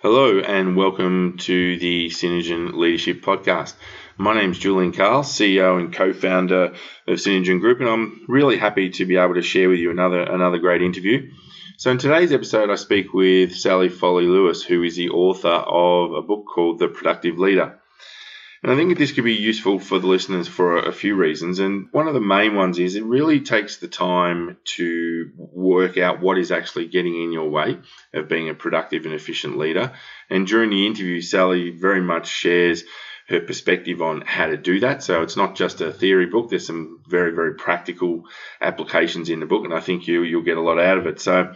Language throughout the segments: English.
Hello and welcome to the Synergen Leadership Podcast. My name is Julian, CEO and co-founder of Synergen Group, and I'm really happy to be able to share with you another great interview. So in today's episode, I speak with Sally Foley-Lewis, who is the author of a book called The Productive Leader. And I think this could be useful for the listeners for a few reasons. And one of the main ones is it really takes the time to work out what is actually getting in your way of being a productive and efficient leader. And during the interview, Sally very much shares her perspective on how to do that. So it's not just a theory book. There's some very, very practical applications in the book, and I think you'll get a lot out of it. So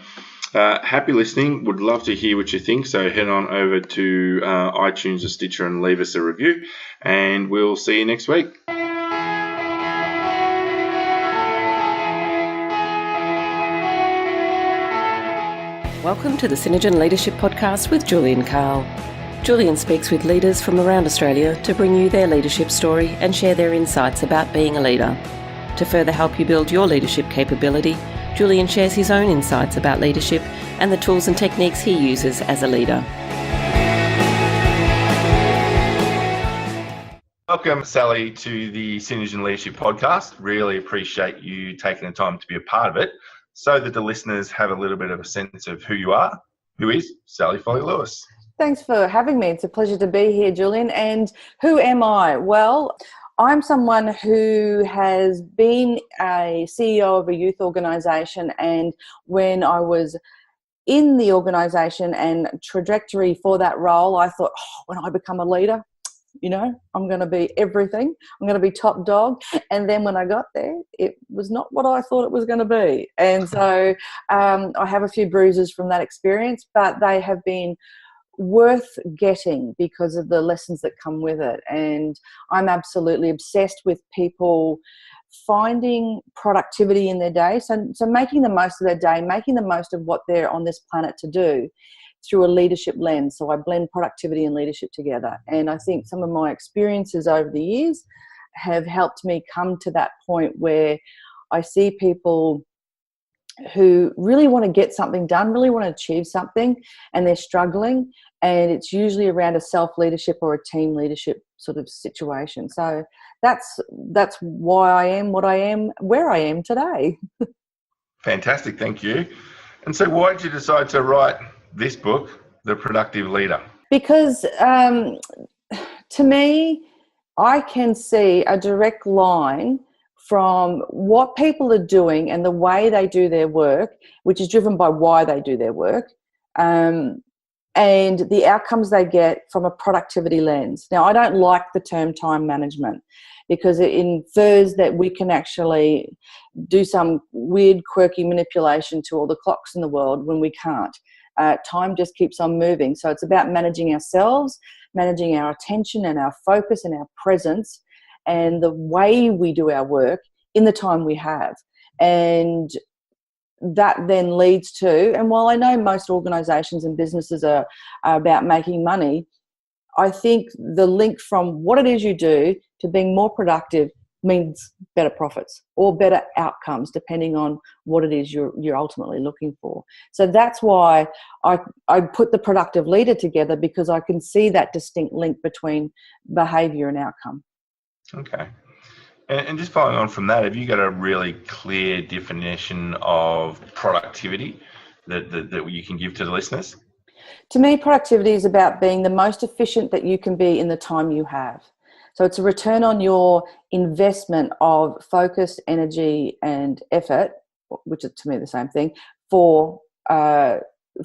happy listening. Would love to hear what you think. So head on over to iTunes or Stitcher and leave us a review, and we'll see you next week. Welcome to the Synergen Leadership Podcast with Julian Carl. Julian speaks with leaders from around Australia to bring you their leadership story and share their insights about being a leader. To further help you build your leadership capability, Julian shares his own insights about leadership and the tools and techniques he uses as a leader. Welcome, Sally, to the Synergen Leadership Podcast. Really appreciate you taking the time to be a part of it so that the listeners have a little bit of a sense of who you are. Who is Sally Foley-Lewis? Thanks for having me. It's a pleasure to be here, Julian. And who am I? Well, I'm someone who has been a CEO of a youth organisation, and when I was in the organisation and trajectory for that role, I thought, when I become a leader, I'm going to be everything. I'm going to be top dog. And then when I got there, it was not what I thought it was going to be. And so I have a few bruises from that experience, but they have been worth getting because of the lessons that come with it. And I'm absolutely obsessed with people finding productivity in their day. So making the most of their day, making the most of what they're on this planet to do through a leadership lens. So I blend productivity and leadership together. And I think some of my experiences over the years have helped me come to that point where I see people who really want to get something done, really want to achieve something, and they're struggling, and it's usually around a self-leadership or a team leadership sort of situation. So that's why I am what I am, where I am today. Fantastic, thank you. And so why did you decide to write this book, The Productive Leader? Because to me, I can see a direct line from what people are doing and the way they do their work, which is driven by why they do their work, and the outcomes they get from a productivity lens. Now, I don't like the term time management because it infers that we can actually do some weird, quirky manipulation to all the clocks in the world when we can't. Time just keeps on moving. So it's about managing ourselves, managing our attention and our focus and our presence and the way we do our work in the time we have. And that then leads to, and while I know most organisations and businesses are about making money, I think the link from what it is you do to being more productive means better profits or better outcomes, depending on what it is you're ultimately looking for. So that's why I put the productive leader together, because I can see that distinct link between behaviour and outcome. Okay. And just following on from that, have you got a really clear definition of productivity that you can give to the listeners? To me, productivity is about being the most efficient that you can be in the time you have. So it's a return on your investment of focus, energy, and effort, which is to me the same thing, for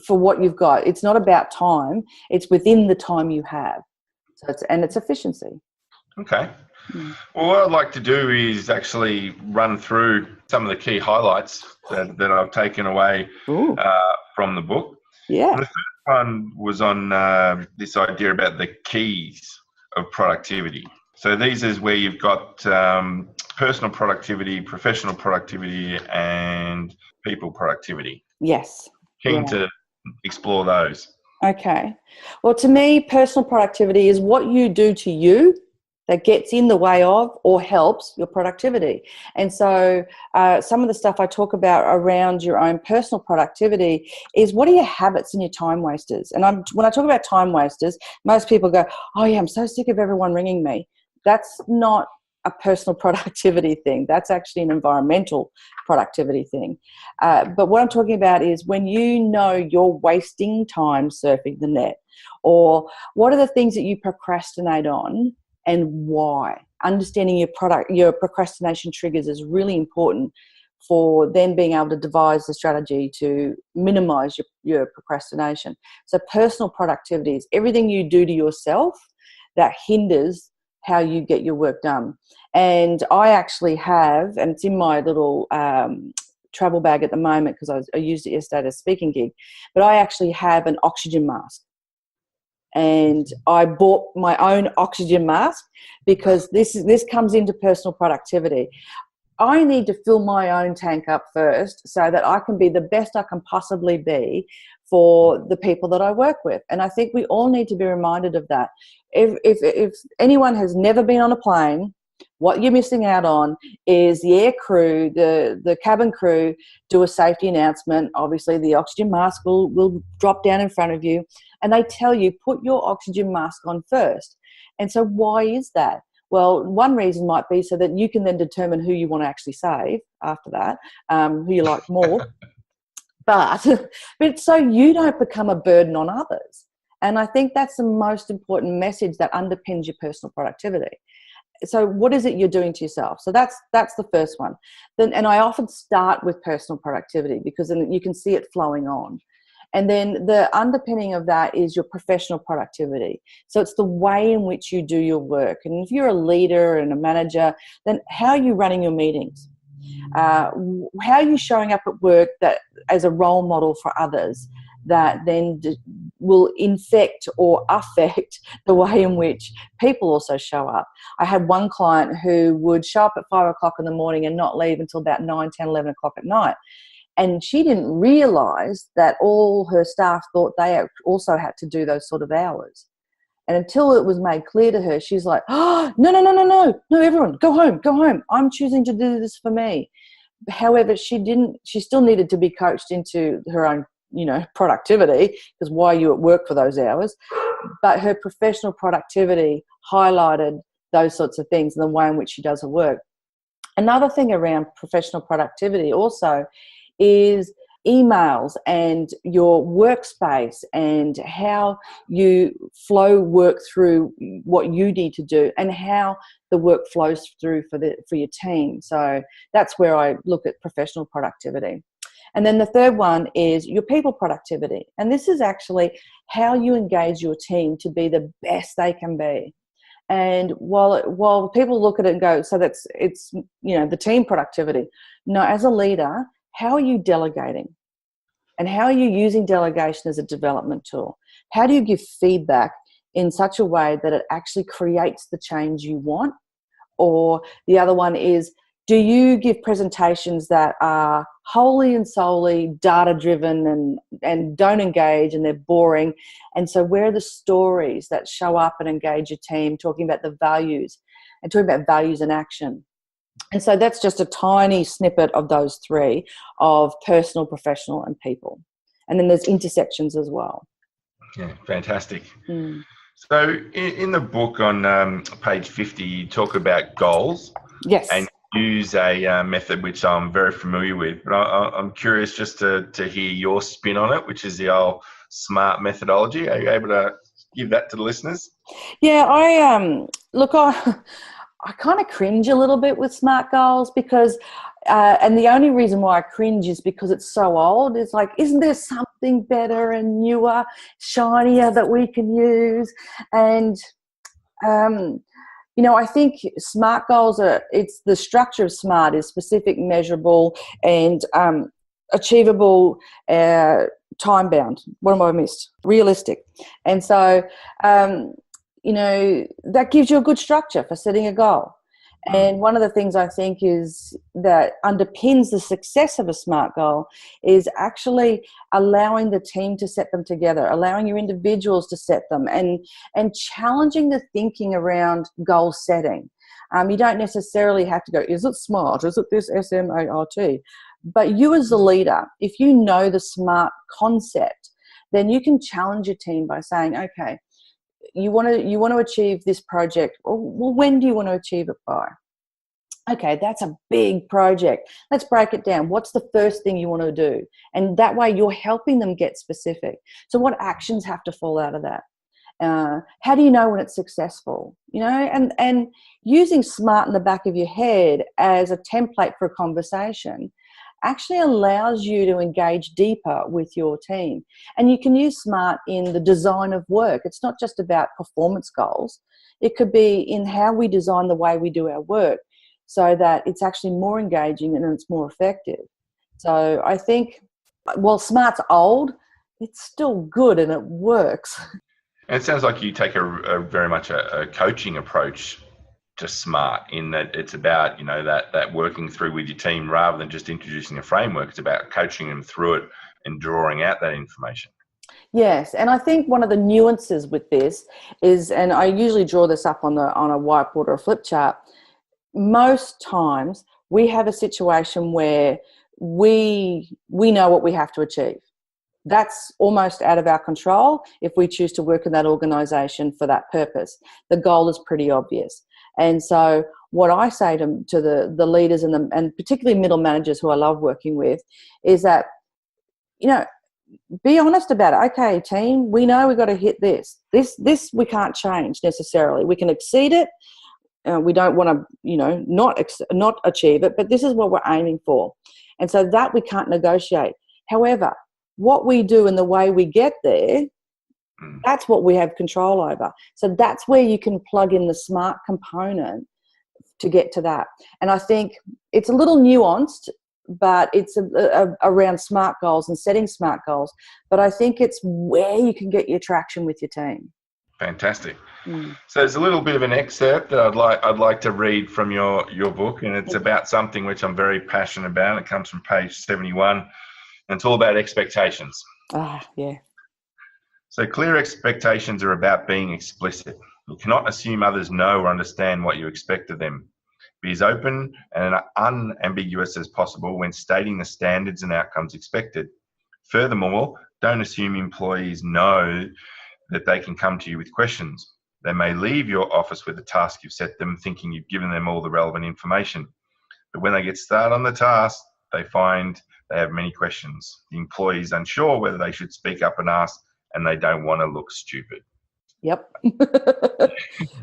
what you've got. It's not about time; it's within the time you have. So it's efficiency. Okay. Well, what I'd like to do is actually run through some of the key highlights that I've taken away from the book. Yeah. The first one was on this idea about the keys of productivity. So these is where you've got personal productivity, professional productivity, and people productivity. Yes. Keen to explore those. Okay. Well, to me, personal productivity is what you do to you that gets in the way of or helps your productivity. And so some of the stuff I talk about around your own personal productivity is, what are your habits and your time wasters? And when I talk about time wasters, most people go, oh yeah, I'm so sick of everyone ringing me. That's not a personal productivity thing. That's actually an environmental productivity thing. But what I'm talking about is when you know you're wasting time surfing the net, or what are the things that you procrastinate on and why. Understanding your procrastination triggers is really important for then being able to devise the strategy to minimize your procrastination. So personal productivity is everything you do to yourself that hinders how you get your work done. And I actually have, and it's in my little travel bag at the moment because I used it yesterday at a speaking gig, but I actually have an oxygen mask. And I bought my own oxygen mask because this comes into personal productivity. I need to fill my own tank up first so that I can be the best I can possibly be for the people that I work with. And I think we all need to be reminded of that. If anyone has never been on a plane, what you're missing out on is the air crew, the cabin crew do a safety announcement. Obviously, the oxygen mask will drop down in front of you, and they tell you, put your oxygen mask on first. And so why is that? Well, one reason might be so that you can then determine who you want to actually save after that, who you like more. But it's so you don't become a burden on others. And I think that's the most important message that underpins your personal productivity. So what is it you're doing to yourself? So that's the first one. Then, and I often start with personal productivity because then you can see it flowing on. And then the underpinning of that is your professional productivity. So it's the way in which you do your work. And if you're a leader and a manager, then how are you running your meetings? How are you showing up at work that as a role model for others that then will infect or affect the way in which people also show up? I had one client who would show up at 5 o'clock in the morning and not leave until about 9, 10, 11 o'clock at night. And she didn't realise that all her staff thought they also had to do those sort of hours. And until it was made clear to her, she's like, oh, no, everyone, go home. I'm choosing to do this for me. However, she still needed to be coached into her own, productivity, because why are you at work for those hours? But her professional productivity highlighted those sorts of things and the way in which she does her work. Another thing around professional productivity also is emails and your workspace and how you flow work through what you need to do and how the work flows through for your team. So that's where I look at professional productivity. And then the third one is your people productivity. And this is actually how you engage your team to be the best they can be. And while people look at it and go, so it's the team productivity. No, as a leader, how are you delegating? And how are you using delegation as a development tool? How do you give feedback in such a way that it actually creates the change you want? Or the other one is, do you give presentations that are wholly and solely data-driven and don't engage and they're boring? And so where are the stories that show up and engage your team, talking about the values and talking about values and action? And so that's just a tiny snippet of those three, of personal, professional, and people. And then there's intersections as well. Yeah, fantastic. So in the book on page 50, you talk about goals. Yes. And use a method which I'm very familiar with. But I'm curious just to hear your spin on it, which is the old SMART methodology. Are you able to give that to the listeners? Yeah, I kind of cringe a little bit with SMART goals because, and the only reason why I cringe is because it's so old. It's like, isn't there something better and newer, shinier that we can use? And, I think SMART goals it's the structure of SMART is specific, measurable, and achievable, time-bound. What am I missed? Realistic. And so, that gives you a good structure for setting a goal. And one of the things I think is that underpins the success of a SMART goal is actually allowing the team to set them together, allowing your individuals to set them, and challenging the thinking around goal setting. You don't necessarily have to go, is it SMART? Is it this SMART? But you as the leader, if you know the SMART concept, then you can challenge your team by saying, okay, you want to achieve this project. Well, when do you want to achieve it by? Okay, that's a big project. Let's break it down. What's the first thing you want to do? And that way you're helping them get specific. So what actions have to fall out of that? How do you know when it's successful? And using SMART in the back of your head as a template for a conversation actually allows you to engage deeper with your team. And you can use SMART in the design of work. It's not just about performance goals. It could be in how we design the way we do our work so that it's actually more engaging and it's more effective. So I think while SMART's old, it's still good and it works. And it sounds like you take a very much a coaching approach to SMART, in that it's about, that working through with your team rather than just introducing a framework. It's about coaching them through it and drawing out that information. Yes, and I think one of the nuances with this is, and I usually draw this up on a whiteboard or a flip chart, most times we have a situation where we know what we have to achieve. That's almost out of our control if we choose to work in that organisation for that purpose. The goal is pretty obvious. And so what I say to the leaders and particularly middle managers who I love working with is that, be honest about it. Okay, team, we know we've got to hit this. This we can't change necessarily. We can exceed it. We don't want to, not achieve it, but this is what we're aiming for. And so that we can't negotiate. However, what we do and the way we get there, that's what we have control over. So that's where you can plug in the SMART component to get to that. And I think it's a little nuanced, but it's around SMART goals and setting SMART goals. But I think it's where you can get your traction with your team. Fantastic. So there's a little bit of an excerpt that I'd like to read from your book, and it's about something which I'm very passionate about. It comes from page 71, and it's all about expectations. Yeah. So clear expectations are about being explicit. You cannot assume others know or understand what you expect of them. Be as open and unambiguous as possible when stating the standards and outcomes expected. Furthermore, don't assume employees know that they can come to you with questions. They may leave your office with the task you've set them, thinking you've given them all the relevant information. But when they get started on the task, they find they have many questions. The employee is unsure whether they should speak up and ask, and they don't want to look stupid. Yep.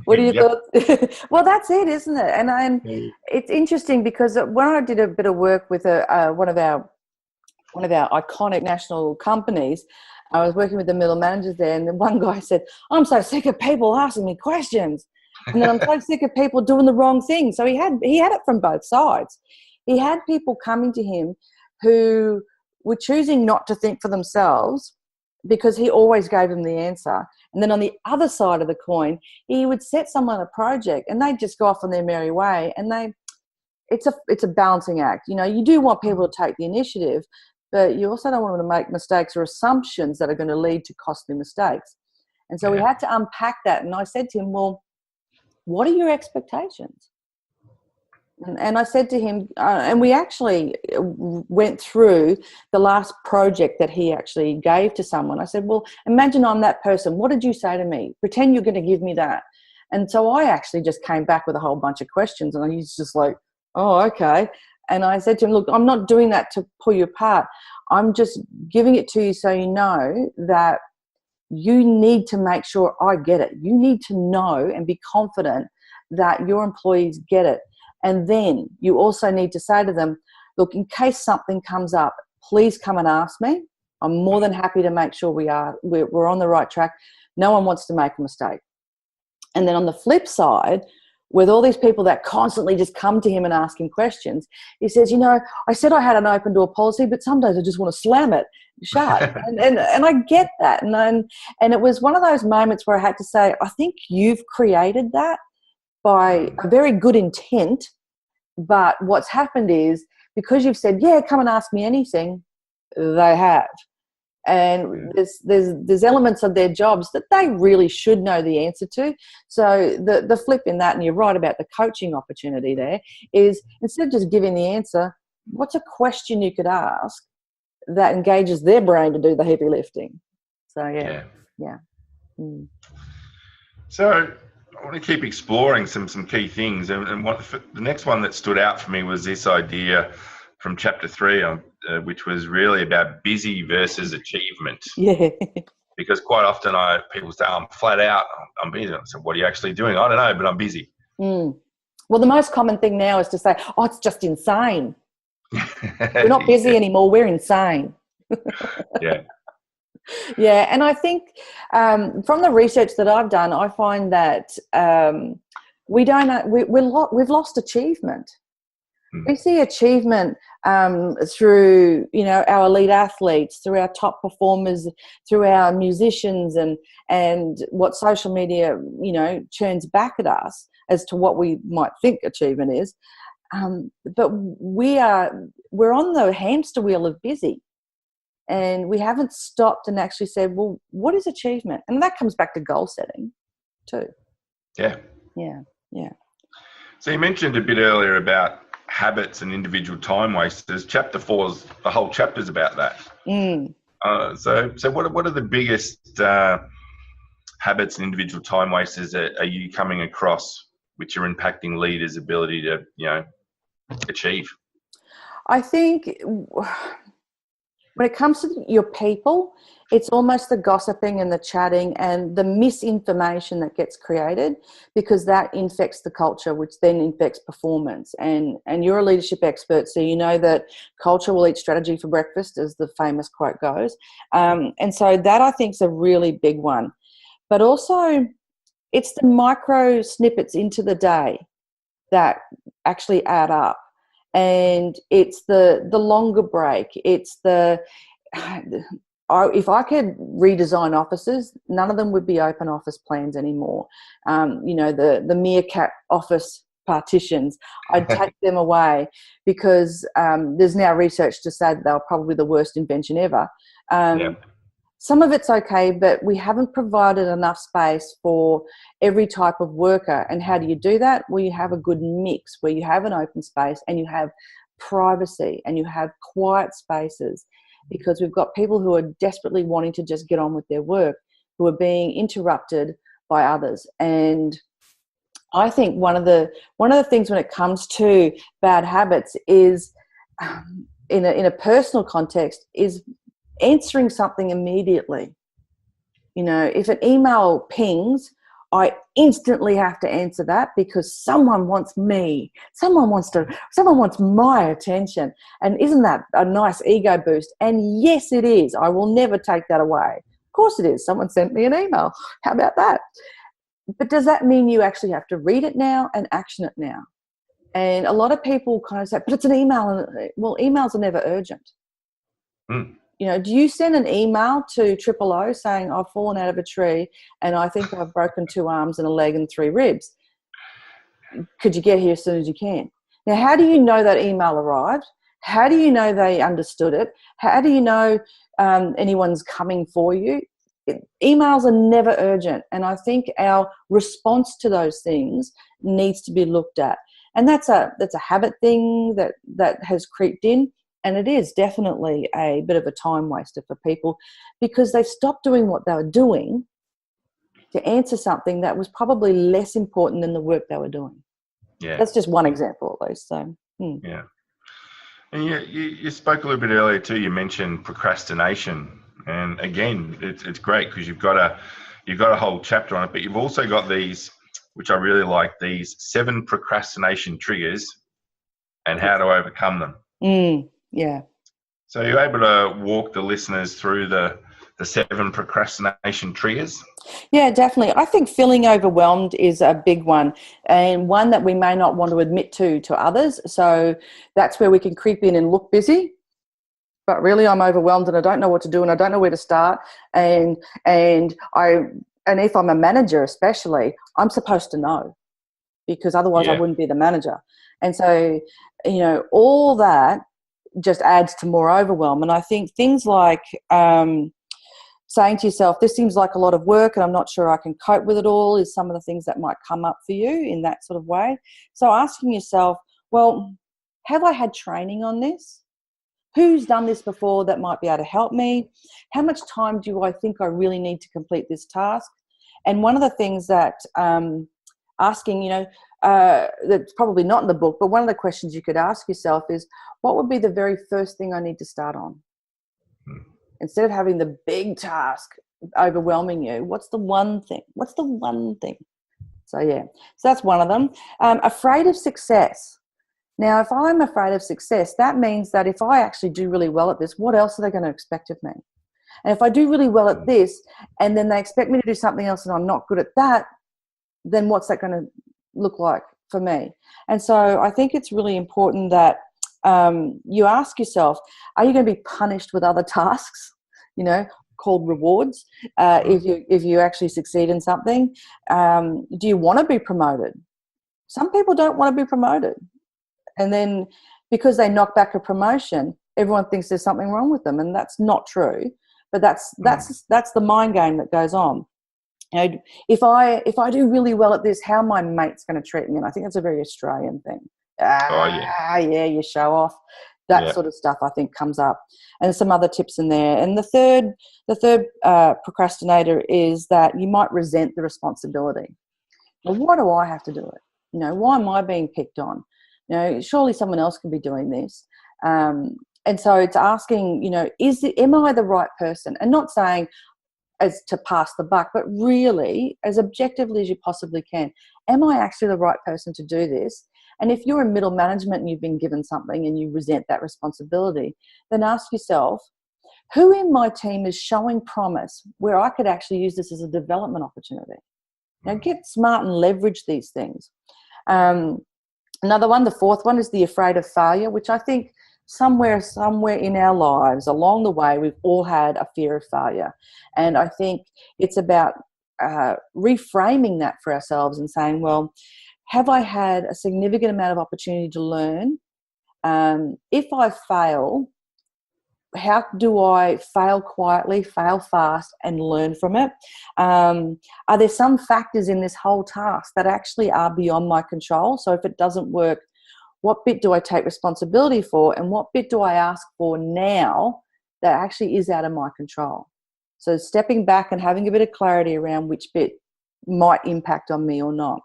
What are your thoughts? Well, that's it, isn't it? And it's interesting because when I did a bit of work with one of our iconic national companies, I was working with the middle managers there, and then one guy said, "I'm so sick of people asking me questions, and then I'm so sick of people doing the wrong thing." So he had it from both sides. He had people coming to him who were choosing not to think for themselves because he always gave them the answer. And then on the other side of the coin, he would set someone a project and they'd just go off on their merry way. And it's a balancing act. You do want people to take the initiative, but you also don't want them to make mistakes or assumptions that are going to lead to costly mistakes. And so we had to unpack that. And I said to him, well, what are your expectations? And I said to him, and we actually went through the last project that he actually gave to someone. I said, well, imagine I'm that person. What did you say to me? Pretend you're going to give me that. And so I actually just came back with a whole bunch of questions, and he's just like, oh, okay. And I said to him, look, I'm not doing that to pull you apart. I'm just giving it to you so you know that you need to make sure I get it. You need to know and be confident that your employees get it. And then you also need to say to them, look, in case something comes up, please come and ask me. I'm more than happy to make sure we're on the right track. No one wants to make a mistake. And then on the flip side, with all these people that constantly just come to him and ask him questions, he says, I said I had an open door policy, but some days I just want to slam it shut. and I get that. And it was one of those moments where I had to say, I think you've created that. by a very good intent, but what's happened is because you've said, yeah, come and ask me anything, they have. And there's elements of their jobs that they really should know the answer to. So the flip in that, and you're right about the coaching opportunity there, is instead of just giving the answer, what's a question you could ask that engages their brain to do the heavy lifting? So yeah. Mm. So I want to keep exploring some key things, and the next one that stood out for me was this idea from chapter 3, which was really about busy versus achievement. Yeah. Because quite often people say, I'm flat out, I'm busy. I said, what are you actually doing? I don't know, but I'm busy. Mm. Well, the most common thing now is to say, oh, it's just insane. We're not busy anymore, we're insane. Yeah. Yeah, and I think from the research that I've done, I find that we've lost achievement. We see achievement through, our elite athletes, through our top performers, through our musicians, and what social media, churns back at us as to what we might think achievement is. But we're on the hamster wheel of busy, and we haven't stopped and actually said, well, what is achievement? And that comes back to goal setting too. Yeah. Yeah. Yeah. So you mentioned a bit earlier about habits and individual time wasters. Chapter 4 is the whole chapter's about that. Mm. So what are the biggest habits and individual time wasters are you coming across which are impacting leaders' ability to achieve? I think when it comes to your people, it's almost the gossiping and the chatting and the misinformation that gets created, because that infects the culture, which then infects performance. And you're a leadership expert, so you know that culture will eat strategy for breakfast, as the famous quote goes. And so that, I think, is a really big one. But also, it's the micro snippets into the day that actually add up. And it's the longer break. It's if I could redesign offices, none of them would be open office plans anymore. The meerkat office partitions, I'd take them away, because there's now research to say that they're probably the worst invention ever. Some of it's okay, but we haven't provided enough space for every type of worker. And how do you do that? Well, you have a good mix where you have an open space and you have privacy and you have quiet spaces, because we've got people who are desperately wanting to just get on with their work, who are being interrupted by others. And I think one of the things when it comes to bad habits is, in a personal context, is answering something immediately. If an email pings, I instantly have to answer that, because someone wants me. Someone wants my attention. And isn't that a nice ego boost? And yes, it is. I will never take that away. Of course it is. Someone sent me an email. How about that? But does that mean you actually have to read it now and action it now? And a lot of people kind of say, but it's an email. Well, emails are never urgent. Mm. Do you send an email to 000 saying, I've fallen out of a tree and I think I've broken 2 arms and a leg and 3 ribs? Could you get here as soon as you can? Now, how do you know that email arrived? How do you know they understood it? How do you know anyone's coming for you? Emails are never urgent. And I think our response to those things needs to be looked at. And that's a habit thing that has creeped in. And it is definitely a bit of a time waster for people, because they stopped doing what they were doing to answer something that was probably less important than the work they were doing. Yeah. That's just one example, at least. So, Yeah. And you spoke a little bit earlier too. You mentioned procrastination, and again, it's great because you've got a whole chapter on it, but you've also got these, which I really like, these 7 procrastination triggers and how to overcome them. Yeah. So you're able to walk the listeners through the 7 procrastination triggers? Yeah, definitely. I think feeling overwhelmed is a big one, and one that we may not want to admit to others. So that's where we can creep in and look busy, but really I'm overwhelmed and I don't know what to do and I don't know where to start. And if I'm a manager especially, I'm supposed to know. because otherwise I Yeah. wouldn't be the manager. And so, all that just adds to more overwhelm. And I think things like saying to yourself, this seems like a lot of work and I'm not sure I can cope with it all, is some of the things that might come up for you in that sort of way. So asking yourself, well, have I had training on this? Who's done this before that might be able to help me? How much time do I think I really need to complete this task? And one of the things that asking, that's probably not in the book, but one of the questions you could ask yourself is, what would be the very first thing I need to start on? Instead of having the big task overwhelming you, what's the one thing? What's the one thing? So, yeah, so that's one of them. Afraid of success. Now, if I'm afraid of success, that means that if I actually do really well at this, what else are they going to expect of me? And if I do really well at this and then they expect me to do something else and I'm not good at that, then what's that going to look like for me? And so I think it's really important that you ask yourself, are you going to be punished with other tasks, called rewards, if you actually succeed in something? Do you want to be promoted? Some people don't want to be promoted. And then because they knock back a promotion, everyone thinks there's something wrong with them, and that's not true. But that's the mind game that goes on. If I do really well at this, how my mate's going to treat me? And I think that's a very Australian thing. Yeah, you show off. That sort of stuff I think comes up, and some other tips in there. And the third procrastinator is that you might resent the responsibility. Well, why do I have to do it? Why am I being picked on? Surely someone else can be doing this. And so it's asking, am I the right person? And not saying as to pass the buck, but really as objectively as you possibly can. Am I actually the right person to do this? And if you're in middle management and you've been given something and you resent that responsibility, then ask yourself, who in my team is showing promise where I could actually use this as a development opportunity? Get smart and leverage these things. Another one, the fourth one, is the afraid of failure, which I think somewhere in our lives along the way, we've all had a fear of failure. And I think it's about reframing that for ourselves and saying, well, have I had a significant amount of opportunity to learn? If I fail, how do I fail quietly, fail fast, and learn from it? Are there some factors in this whole task that actually are beyond my control? So if it doesn't work, what bit do I take responsibility for, and what bit do I ask for now that actually is out of my control? So stepping back and having a bit of clarity around which bit might impact on me or not.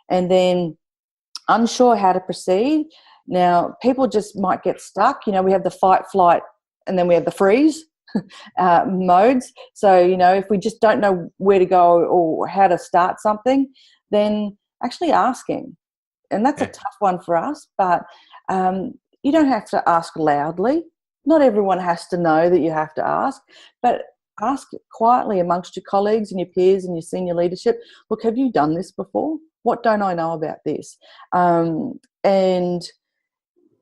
And then unsure how to proceed. Now, people just might get stuck. We have the fight, flight, and then we have the freeze modes. So, if we just don't know where to go or how to start something, then actually asking. And that's a tough one for us, but you don't have to ask loudly. Not everyone has to know that you have to ask, but ask quietly amongst your colleagues and your peers and your senior leadership. Look, have you done this before? What don't I know about this? And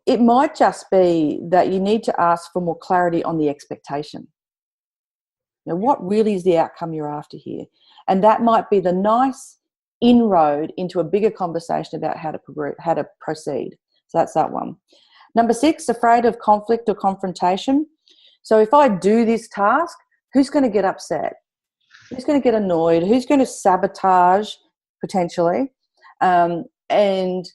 it might just be that you need to ask for more clarity on the expectation. What really is the outcome you're after here? And that might be the nice inroad into a bigger conversation about how to proceed. So that's that one. Number 6, afraid of conflict or confrontation. So if I do this task, who's going to get upset? Who's going to get annoyed? Who's going to sabotage potentially? And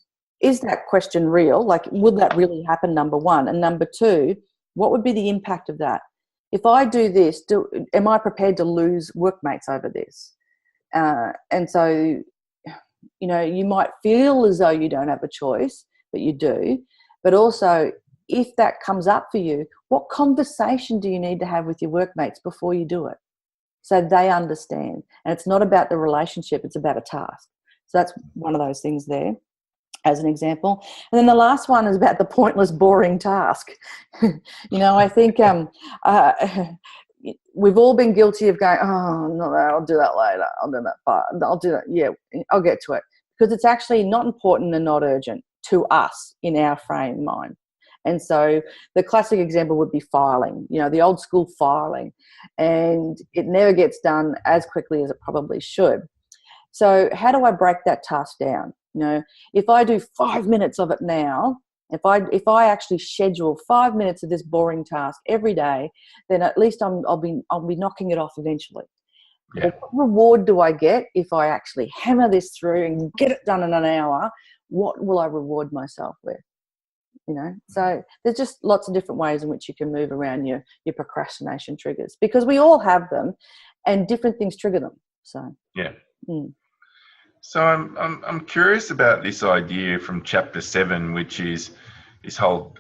is that question real? Like, would that really happen, number 1? And number 2, what would be the impact of that? If I do this, am I prepared to lose workmates over this? And so, you might feel as though you don't have a choice, but you do. But also, if that comes up for you, what conversation do you need to have with your workmates before you do it? So they understand. And it's not about the relationship, it's about a task. So that's one of those things there, as an example. And then the last one is about the pointless, boring task. I think we've all been guilty of going, oh, no, I'll do that later. I'll do that, but I'll do that. Yeah, I'll get to it. Because it's actually not important and not urgent to us in our frame of mind. And so the classic example would be filing, the old school filing. And it never gets done as quickly as it probably should. So how do I break that task down? If I do 5 minutes of it now, if I actually schedule 5 minutes of this boring task every day, then at least I'll be knocking it off eventually. Yeah. What reward do I get if I actually hammer this through and get it done in an hour? What will I reward myself with? So there's just lots of different ways in which you can move around your procrastination triggers, because we all have them and different things trigger them. So yeah. So I'm curious about this idea from chapter 7, which is this whole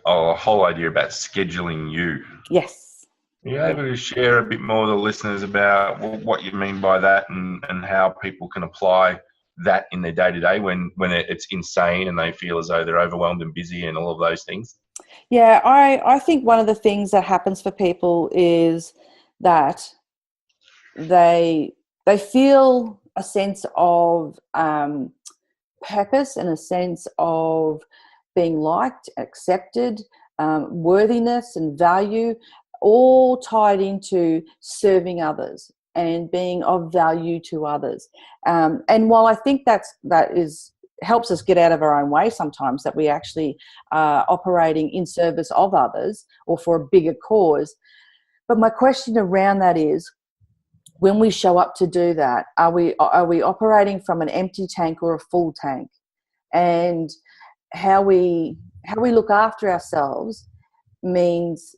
idea about scheduling you. Yes. Are you able to share a bit more with the listeners about what you mean by that, and how people can apply that in their day-to-day when it's insane and they feel as though they're overwhelmed and busy and all of those things? Yeah, I think one of the things that happens for people is that they feel a sense of purpose and a sense of being liked, accepted, worthiness and value, all tied into serving others and being of value to others. And while I think that helps us get out of our own way sometimes, that we actually are operating in service of others or for a bigger cause. But my question around that is, when we show up to do that, are we operating from an empty tank or a full tank? And how we look after ourselves means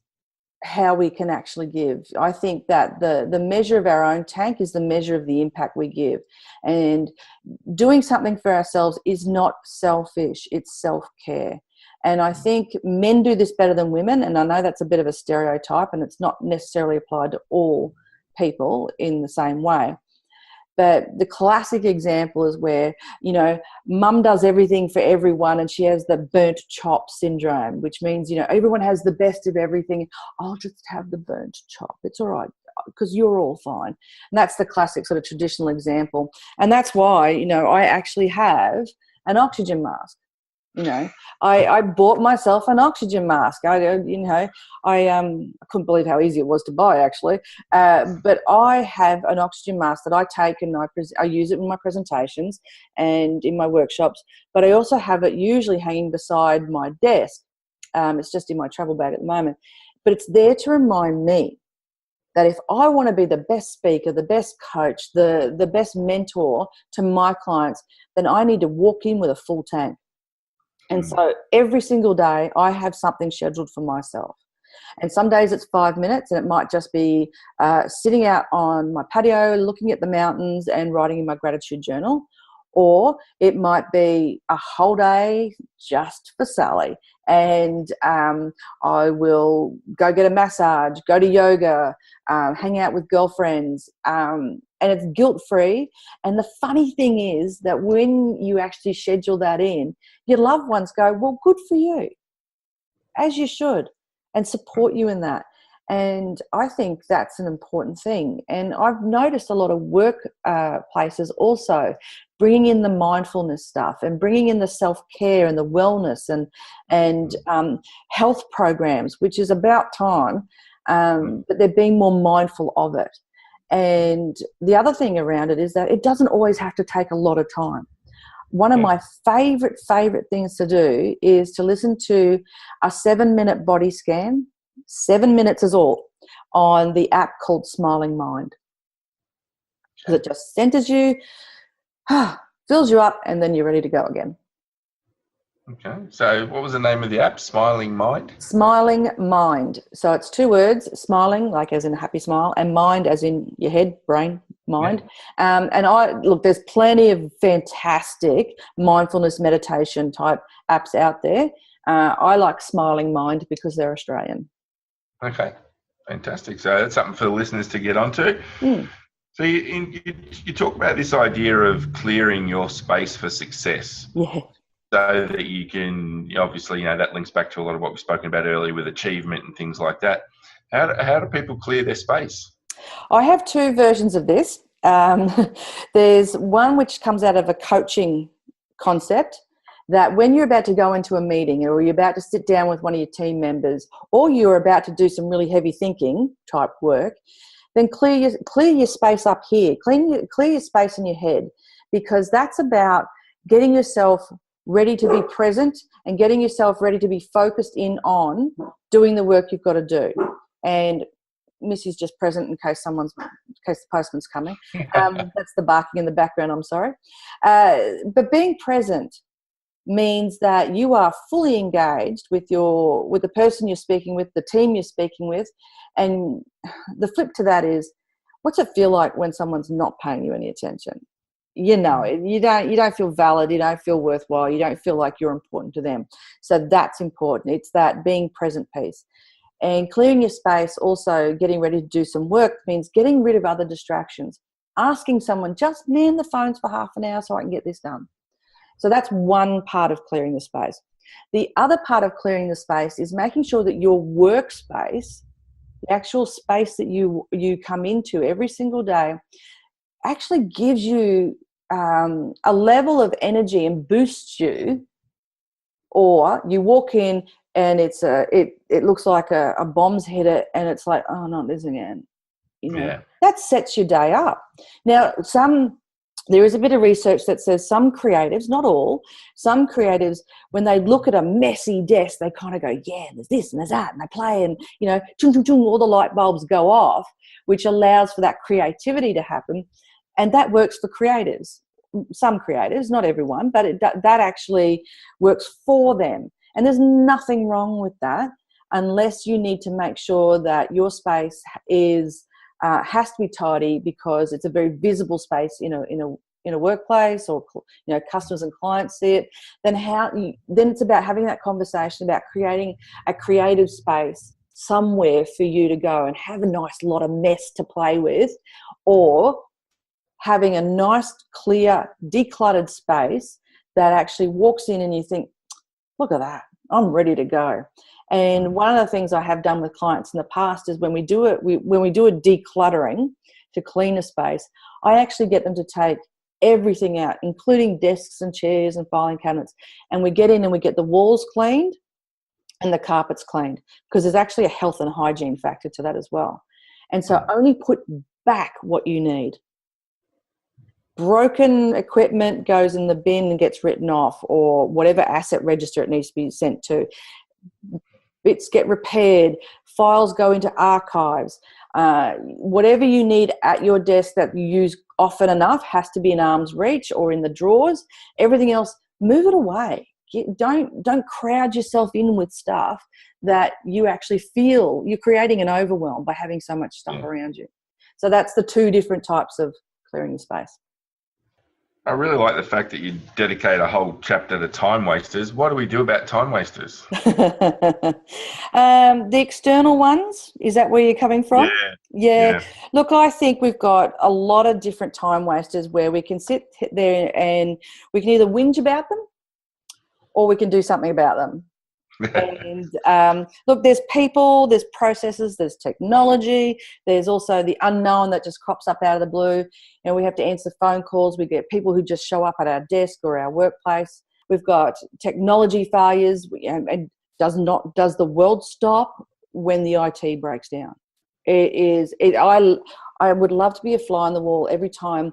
how we can actually give. I think that the measure of our own tank is the measure of the impact we give. And doing something for ourselves is not selfish, it's self-care. And I think men do this better than women, and I know that's a bit of a stereotype and it's not necessarily applied to all people in the same way. But the classic example is where, mum does everything for everyone and she has the burnt chop syndrome, which means, everyone has the best of everything. I'll just have the burnt chop. It's all right because you're all fine. And that's the classic sort of traditional example. And that's why, I actually have an oxygen mask. I bought myself an oxygen mask. I couldn't believe how easy it was to buy, actually. But I have an oxygen mask that I take and I use it in my presentations and in my workshops. But I also have it usually hanging beside my desk. It's just in my travel bag at the moment. But it's there to remind me that if I want to be the best speaker, the best coach, the best mentor to my clients, then I need to walk in with a full tank. And so every single day I have something scheduled for myself. And some days it's 5 minutes, and it might just be sitting out on my patio, looking at the mountains and writing in my gratitude journal. Or it might be a whole day just for Sally. And I will go get a massage, go to yoga, hang out with girlfriends, and it's guilt-free. And the funny thing is that when you actually schedule that in, your loved ones go, well, good for you, as you should, and support you in that. And I think that's an important thing. And I've noticed a lot of work places also bringing in the mindfulness stuff and bringing in the self-care and the wellness and health programs, which is about time, but they're being more mindful of it. And the other thing around it is that it doesn't always have to take a lot of time. One of my favorite things to do is to listen to a 7-minute body scan. 7 minutes is all, on the app called Smiling Mind. Because it just centers you, fills you up, and then you're ready to go again. Okay. So what was the name of the app? Smiling Mind? Smiling Mind. So it's 2 words, smiling, like as in a happy smile, and mind as in your head, brain, mind. Yeah. And there's plenty of fantastic mindfulness meditation type apps out there. I like Smiling Mind because they're Australian. Okay. Fantastic. So that's something for the listeners to get onto. So you talk about this idea of clearing your space for success. Yeah. So that you can, obviously, that links back to a lot of what we've spoken about earlier with achievement and things like that. How do people clear their space? I have 2 versions of this. There's one which comes out of a coaching concept, that when you're about to go into a meeting or you're about to sit down with one of your team members or you're about to do some really heavy thinking type work, then clear your space up here. Clear your space in your head, because that's about getting yourself ready to be present and getting yourself ready to be focused in on doing the work you've got to do. And Missy's just present in case the postman's coming. That's the barking in the background, I'm sorry. But being present means that you are fully engaged with the person you're speaking with, the team you're speaking with. And the flip to that is, what's it feel like when someone's not paying you any attention? You know it. You don't feel valid, you don't feel worthwhile, you don't feel like you're important to them. So that's important. It's that being present piece. And clearing your space, also getting ready to do some work, means getting rid of other distractions. Asking someone, just man the phones for half an hour so I can get this done. So that's one part of clearing the space. The other part of clearing the space is making sure that your workspace, the actual space that you come into every single day, actually gives you a level of energy and boosts you. Or you walk in and it looks like a bomb's hit it, and it's like, oh, not this again. That sets your day up. Now, there is a bit of research that says some creatives, not all, some creatives, when they look at a messy desk, they kind of go, yeah, there's this and there's that, and they play, and chung, chung, chung, all the light bulbs go off, which allows for that creativity to happen. And that works for creatives. Some creatives, not everyone, but that actually works for them. And there's nothing wrong with that, unless you need to make sure that your space has to be tidy, because it's a very visible space in a workplace, or customers and clients see it. Then it's about having that conversation about creating a creative space somewhere for you to go and have a nice lot of mess to play with, or having a nice, clear, decluttered space that actually walks in and you think, look at that, I'm ready to go. And one of the things I have done with clients in the past is when we do a decluttering to clean a space, I actually get them to take everything out, including desks and chairs and filing cabinets. And we get in and we get the walls cleaned and the carpets cleaned, because there's actually a health and hygiene factor to that as well. And so only put back what you need. Broken equipment goes in the bin and gets written off, or whatever asset register it needs to be sent to. Bits get repaired, files go into archives. Whatever you need at your desk that you use often enough has to be in arm's reach or in the drawers. Everything else, move it away. Don't crowd yourself in with stuff that you actually feel you're creating an overwhelm by having so much stuff around you. So that's the two different types of clearing the space. I really like the fact that you dedicate a whole chapter to time wasters. What do we do about time wasters? The external ones, is that where you're coming from? Yeah. Look, I think we've got a lot of different time wasters where we can sit there and we can either whinge about them or we can do something about them. And look, there's people, there's processes, there's technology, there's also the unknown that just crops up out of the blue. We have to answer phone calls. We get people who just show up at our desk or our workplace. We've got technology failures. And does the world stop when the IT breaks down? I would love to be a fly on the wall every time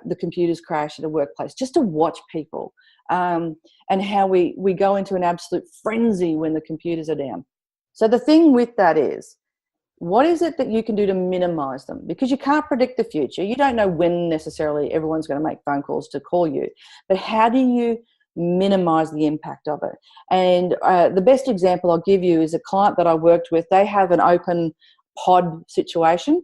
the computers crash at a workplace, just to watch people. And how we go into an absolute frenzy when the computers are down. So the thing with that is, what is it that you can do to minimize them? Because you can't predict the future. You don't know when necessarily everyone's going to make phone calls to call you. But how do you minimize the impact of it? And the best example I'll give you is a client that I worked with. They have an open pod situation,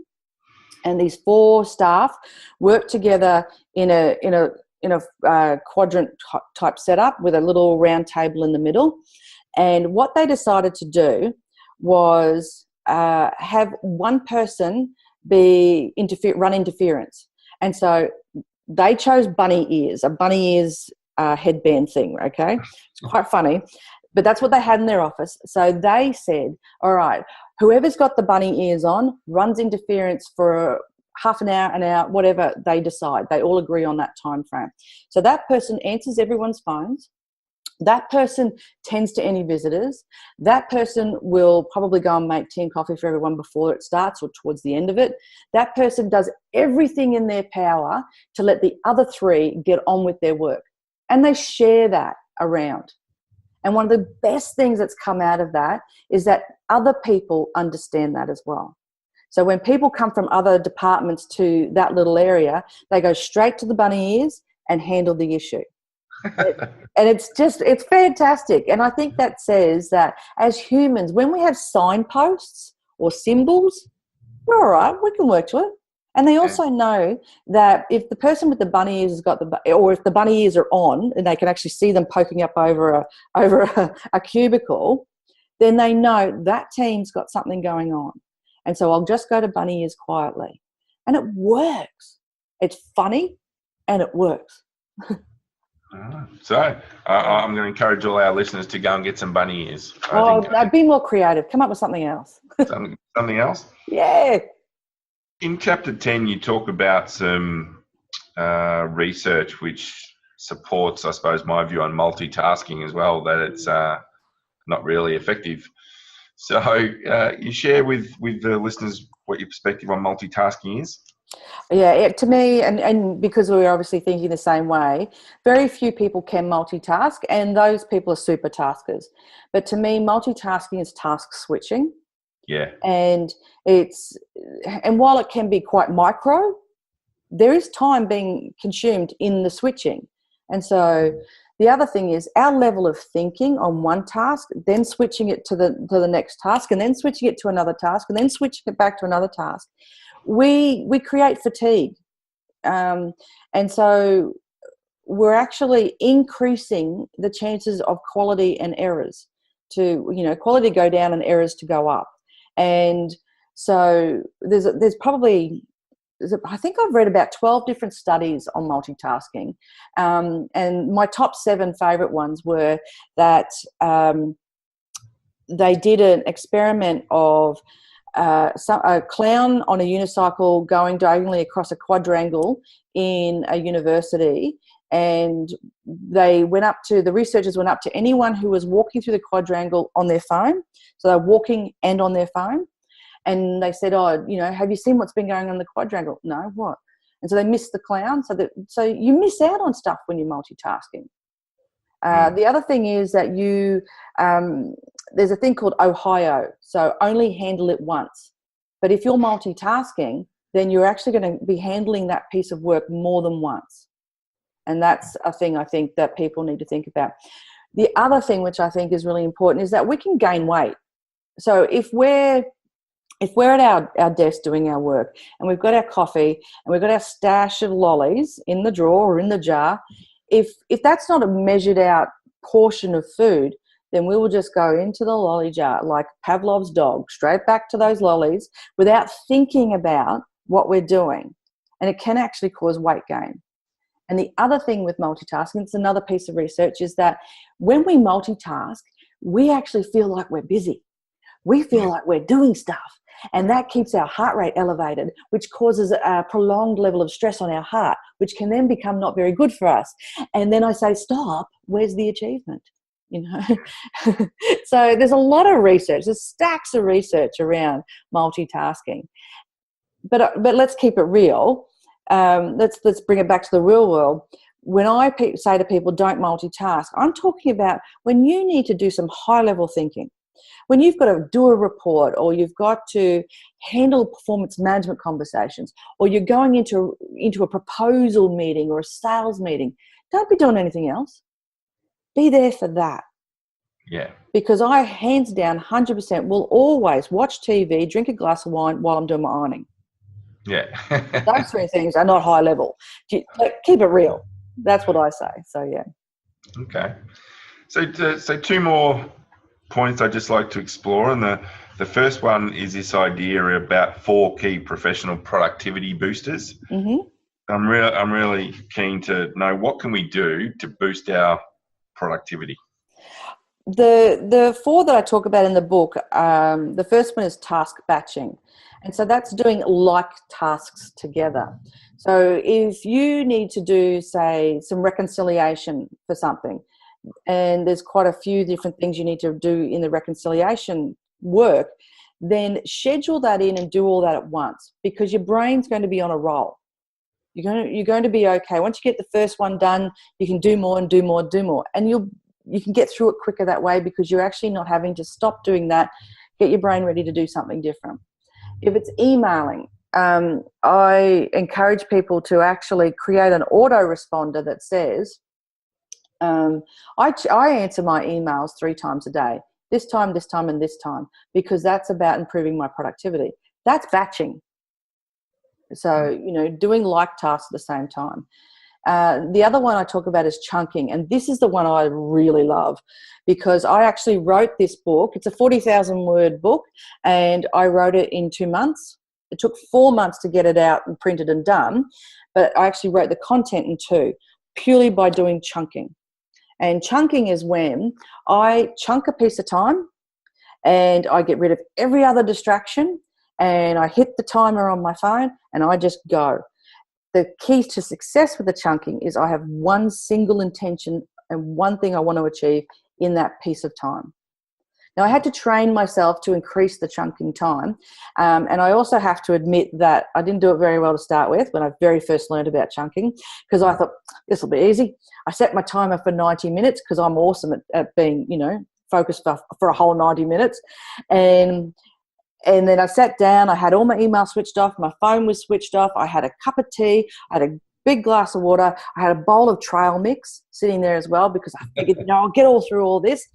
and these 4 staff work together in a quadrant type setup with a little round table in the middle. And what they decided to do was have one person run interference. And so they chose bunny ears, a bunny ears headband thing, okay? It's quite funny, but that's what they had in their office. So they said, all right, whoever's got the bunny ears on runs interference for half an hour, whatever they decide. They all agree on that time frame. So that person answers everyone's phones. That person tends to any visitors. That person will probably go and make tea and coffee for everyone before it starts or towards the end of it. That person does everything in their power to let the other 3 get on with their work. and they share that around. And one of the best things that's come out of that is that other people understand that as well. So when people come from other departments to that little area, they go straight to the bunny ears and handle the issue. And it's fantastic. And I think that says that as humans, when we have signposts or symbols, we're all right, we can work to it. And they also know that if the person with the bunny ears has got or if the bunny ears are on and they can actually see them poking up over a cubicle, then they know that team's got something going on. And so I'll just go to bunny ears quietly. And it works. It's funny and it works. So I'm going to encourage all our listeners to go and get some bunny ears. Be more creative. Come up with something else. Something else? Yeah. In chapter 10, you talk about some research which supports, I suppose, my view on multitasking as well, that it's not really effective. So you share with the listeners what your perspective on multitasking is? Yeah, to me, and because we're obviously thinking the same way, very few people can multitask, and those people are super taskers. But to me, multitasking is task switching. Yeah. And while it can be quite micro, there is time being consumed in the switching. And so the other thing is our level of thinking on one task, then switching it to the next task, and then switching it to another task, and then switching it back to another task. We create fatigue. And so we're actually increasing the chances of quality and errors quality to go down and errors to go up. And so there's probably, I think I've read about 12 different studies on multitasking. And my top 7 favorite ones were that they did an experiment of a clown on a unicycle going diagonally across a quadrangle in a university, and the researchers went up to anyone who was walking through the quadrangle on their phone. So they're walking and on their phone, and they said, have you seen what's been going on in the quadrangle? No, what? And so they missed the clown. So you miss out on stuff when you're multitasking. The other thing is that there's a thing called Ohio, so only handle it once. But if you're multitasking, then you're actually going to be handling that piece of work more than once. And that's a thing I think that people need to think about. The other thing which I think is really important is that we can gain weight. So if we're at our desk doing our work and we've got our coffee and we've got our stash of lollies in the drawer or in the jar, if that's not a measured out portion of food, then we will just go into the lolly jar like Pavlov's dog, straight back to those lollies without thinking about what we're doing. And it can actually cause weight gain. And the other thing with multitasking, it's another piece of research, is that when we multitask, we actually feel like we're busy. We feel like we're doing stuff. And that keeps our heart rate elevated, which causes a prolonged level of stress on our heart, which can then become not very good for us. And then I say, stop, where's the achievement? So there's a lot of research, there's stacks of research around multitasking. But let's keep it real. Let's bring it back to the real world. When I say to people, don't multitask, I'm talking about when you need to do some high-level thinking. When you've got to do a report, or you've got to handle performance management conversations, or you're going into a proposal meeting or a sales meeting, don't be doing anything else. Be there for that. Yeah. Because I, hands down, 100% will always watch TV, drink a glass of wine while I'm doing my ironing. Yeah. Those 3 things are not high level. Keep it real. That's what I say. So, yeah. Okay. So 2 more points I'd just like to explore, and the first one is this idea about 4 key professional productivity boosters. Mm-hmm. I'm really keen to know, what can we do to boost our productivity? The 4 that I talk about in the book, the first one is task batching. And so that's doing like tasks together. So if you need to do, say, some reconciliation for something, and there's quite a few different things you need to do in the reconciliation work, then schedule that in and do all that at once, because your brain's going to be on a roll. You're going to be okay. Once you get the first one done, you can do more and do more, do more. And you can get through it quicker that way because you're actually not having to stop doing that, get your brain ready to do something different. If it's emailing, I encourage people to actually create an autoresponder that says, I answer my emails 3 times a day, this time, and this time, because that's about improving my productivity. That's batching. So, doing like tasks at the same time. The other one I talk about is chunking, and this is the one I really love because I actually wrote this book. It's a 40,000 word book, and I wrote it in 2 months. It took 4 months to get it out and printed and done, but I actually wrote the content in 2, purely by doing chunking. And chunking is when I chunk a piece of time and I get rid of every other distraction and I hit the timer on my phone and I just go. The key to success with the chunking is I have one single intention and one thing I want to achieve in that piece of time. Now, I had to train myself to increase the chunking time, and I also have to admit that I didn't do it very well to start with when I very first learned about chunking, because I thought, this will be easy. I set my timer for 90 minutes because I'm awesome at being, focused for a whole 90 minutes. And then I sat down, I had all my emails switched off, my phone was switched off, I had a cup of tea, I had a big glass of water, I had a bowl of trail mix sitting there as well because I figured, I'll get all through all this.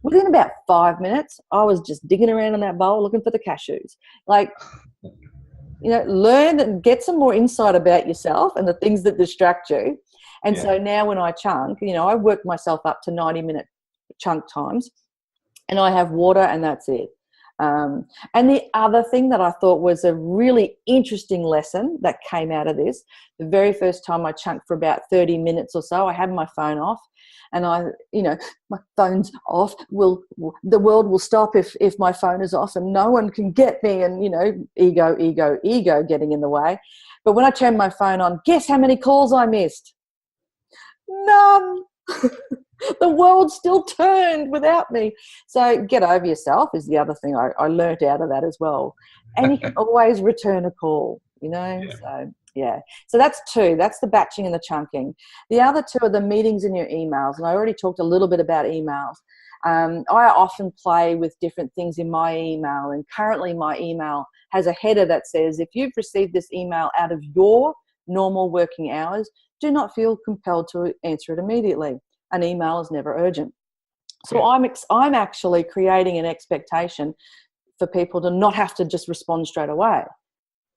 Within about 5 minutes, I was just digging around in that bowl looking for the cashews. Learn and get some more insight about yourself and the things that distract you. And so now when I chunk, I work myself up to 90-minute chunk times and I have water and that's it. And the other thing that I thought was a really interesting lesson that came out of this, the very first time I chunked for about 30 minutes or so, I had my phone off and my phone's off. The world will stop if my phone is off and no one can get me and, ego getting in the way. But when I turned my phone on, guess how many calls I missed? None. The world still turned without me. So get over yourself is the other thing I learnt out of that as well. And you can always return a call, So that's 2. That's the batching and the chunking. The other 2 are the meetings in your emails. And I already talked a little bit about emails. I often play with different things in my email. And currently my email has a header that says, if you've received this email out of your normal working hours, do not feel compelled to answer it immediately. An email is never urgent. So I'm actually creating an expectation for people to not have to just respond straight away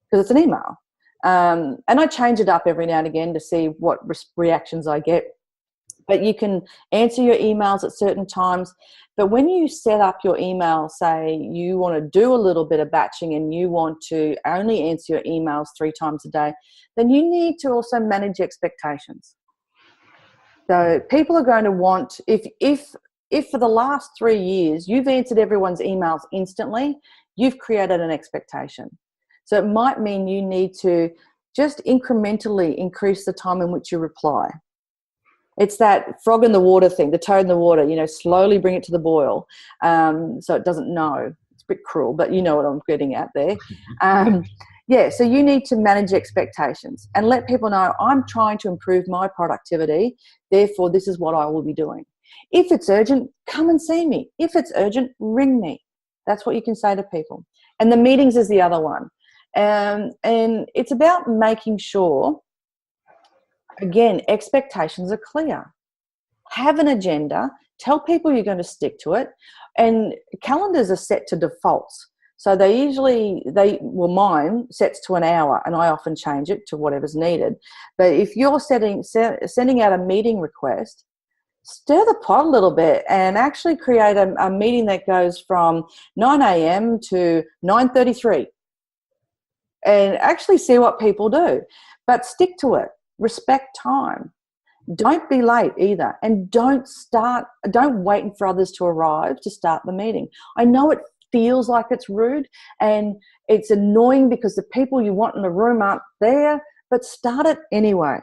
because it's an email. And I change it up every now and again to see what reactions I get. But you can answer your emails at certain times. But when you set up your email, say you want to do a little bit of batching and you want to only answer your emails 3 times a day, then you need to also manage expectations. So people are going to want, if for the last 3 years you've answered everyone's emails instantly, you've created an expectation. So it might mean you need to just incrementally increase the time in which you reply. It's that frog in the water thing, the toad in the water, slowly bring it to the boil so it doesn't know. It's a bit cruel, but you know what I'm getting at there. So you need to manage expectations and let people know I'm trying to improve my productivity. Therefore, this is what I will be doing. If it's urgent, come and see me. If it's urgent, ring me. That's what you can say to people. And the meetings is the other one. And it's about making sure, again, expectations are clear. Have an agenda. Tell people you're going to stick to it. And calendars are set to defaults. So mine sets to an hour and I often change it to whatever's needed. But if you're sending out a meeting request, stir the pot a little bit and actually create a meeting that goes from 9 a.m. to 9:33 and actually see what people do. But stick to it. Respect time. Don't be late either. And don't wait for others to arrive to start the meeting. I know it feels like it's rude and it's annoying because the people you want in the room aren't there, but start it anyway.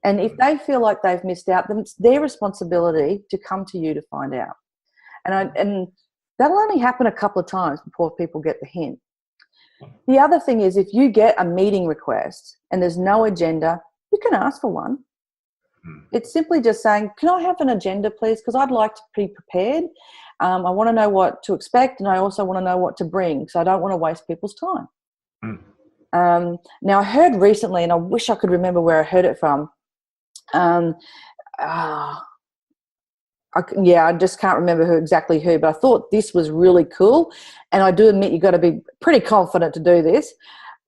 And if they feel like they've missed out, then it's their responsibility to come to you to find out. And that'll only happen a couple of times before people get the hint. The other thing is, if you get a meeting request and there's no agenda, you can ask for one. It's simply just saying, can I have an agenda, please? Because I'd like to be prepared. I want to know what to expect, and I also want to know what to bring, so I don't want to waste people's time. Now, I heard recently, and I wish I could remember where I heard it from. I just can't remember exactly who, but I thought this was really cool. And I do admit you've got to be pretty confident to do this.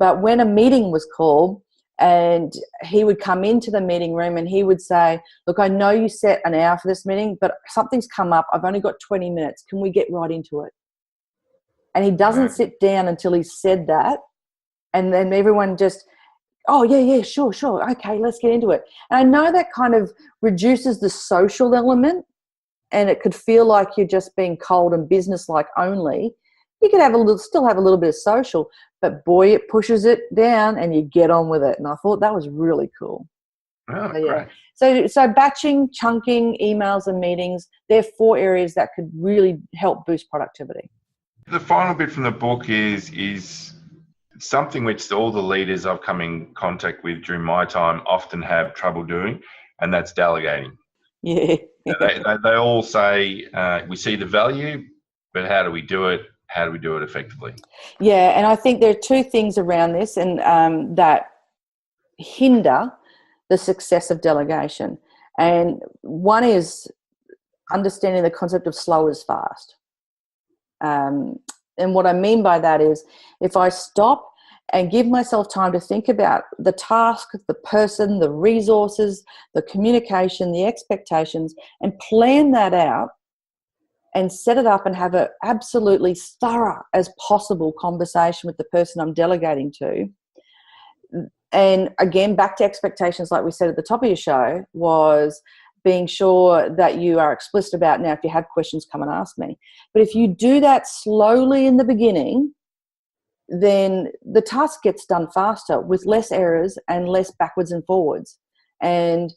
But when a meeting was called, and he would come into the meeting room and he would say, look, I know you set an hour for this meeting, but something's come up. I've only got 20 minutes. Can we get right into it? And he doesn't sit down until he's said that. And then everyone just, oh, yeah, sure. Okay, let's get into it. And I know that kind of reduces the social element, and it could feel like you're just being cold and business-like only. You could still have a little bit of social, but boy, it pushes it down and you get on with it. And I thought that was really cool. Oh, So, yeah. great. So batching, chunking, emails and meetings, they're 4 areas that could really help boost productivity. The final bit from the book is something which all the leaders I've come in contact with during my time often have trouble doing, and that's delegating. Yeah. They all say, we see the value, but how do we do it? How do we do it effectively? Yeah, and I think there are 2 things around this and that hinder the success of delegation. And one is understanding the concept of slow is fast. And what I mean by that is, if I stop and give myself time to think about the task, the person, the resources, the communication, the expectations, and plan that out and set it up and have an absolutely thorough as possible conversation with the person I'm delegating to. And again, back to expectations, like we said at the top of your show, was being sure that you are explicit about, now, if you have questions, come and ask me. But if you do that slowly in the beginning, then the task gets done faster with less errors and less backwards and forwards. And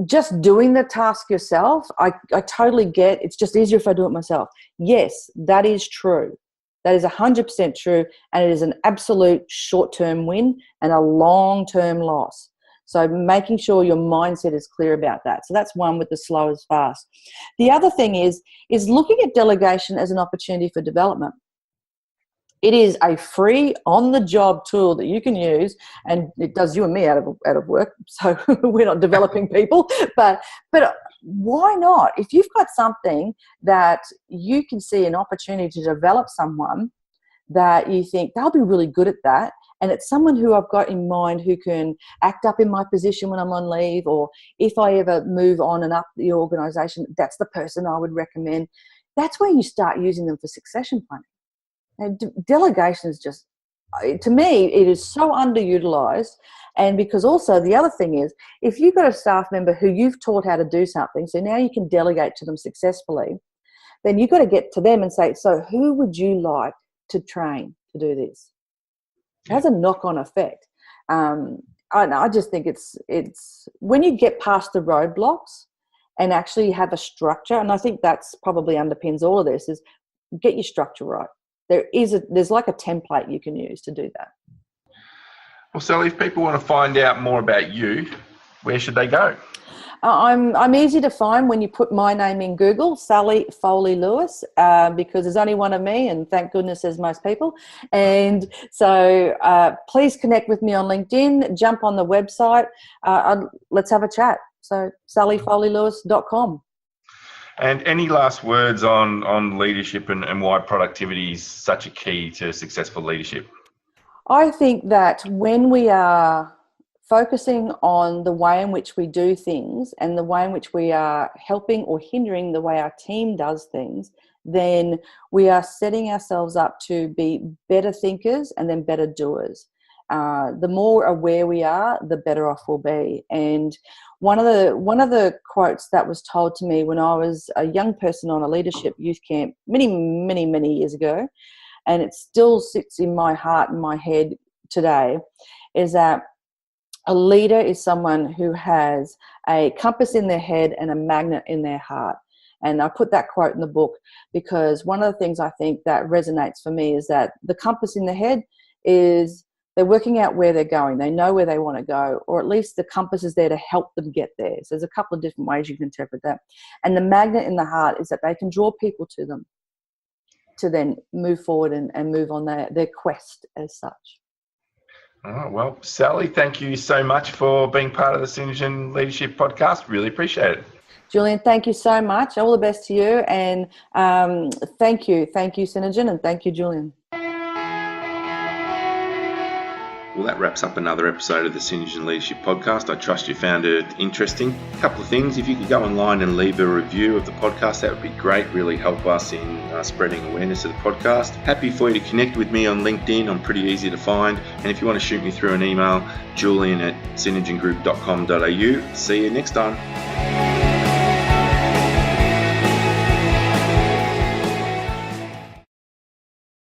just doing the task yourself, I totally get, it's just easier if I do it myself. Yes, that is true. That is 100% true, and it is an absolute short-term win and a long-term loss. So making sure your mindset is clear about that. So that's one with the slow is fast. The other thing is looking at delegation as an opportunity for development. It is a free, on-the-job tool that you can use, and it does you and me out of work, so we're not developing people. But why not? If you've got something that you can see an opportunity to develop someone that you think they'll be really good at that, and it's someone who I've got in mind who can act up in my position when I'm on leave, or if I ever move on and up the organisation, that's the person I would recommend. That's where you start using them for succession planning. And delegation is just, to me, it is so underutilized. And because also the other thing is, if you've got a staff member who you've taught how to do something, so now you can delegate to them successfully, then you've got to get to them and say, so who would you like to train to do this? It has a knock-on effect. I just think it's when you get past the roadblocks and actually have a structure, and I think that's probably underpins all of this, is get your structure right. There's like a template you can use to do that. Well, Sally, if people want to find out more about you, where should they go? I'm easy to find when you put my name in Google, Sally Foley-Lewis, because there's only one of me, and thank goodness there's most people. And so please connect with me on LinkedIn, jump on the website, let's have a chat. So sallyfoleylewis.com. And any last words on leadership and why productivity is such a key to successful leadership? I think that when we are focusing on the way in which we do things and the way in which we are helping or hindering the way our team does things, then we are setting ourselves up to be better thinkers and then better doers. The more aware we are, the better off we'll be. And one of the quotes that was told to me when I was a young person on a leadership youth camp many years ago, and it still sits in my heart and my head today, is that a leader is someone who has a compass in their head and a magnet in their heart. And I put that quote in the book because one of the things I think that resonates for me is that the compass in the head is they're working out where they're going. They know where they want to go, or at least the compass is there to help them get there. So there's a couple of different ways you can interpret that. And the magnet in the heart is that they can draw people to them to then move forward and move on their quest as such. Oh, well, Sally, thank you so much for being part of the Synergen Leadership Podcast. Really appreciate it. Julian, thank you so much. All the best to you. And thank you. Thank you, Synergen, and thank you, Julian. Well, that wraps up another episode of the Synergen Leadership Podcast. I trust you found it interesting. A couple of things. If you could go online and leave a review of the podcast, that would be great. Really help us in spreading awareness of the podcast. Happy for you to connect with me on LinkedIn. I'm pretty easy to find. And if you want to shoot me through an email, julian@synergengroup.com.au. See you next time.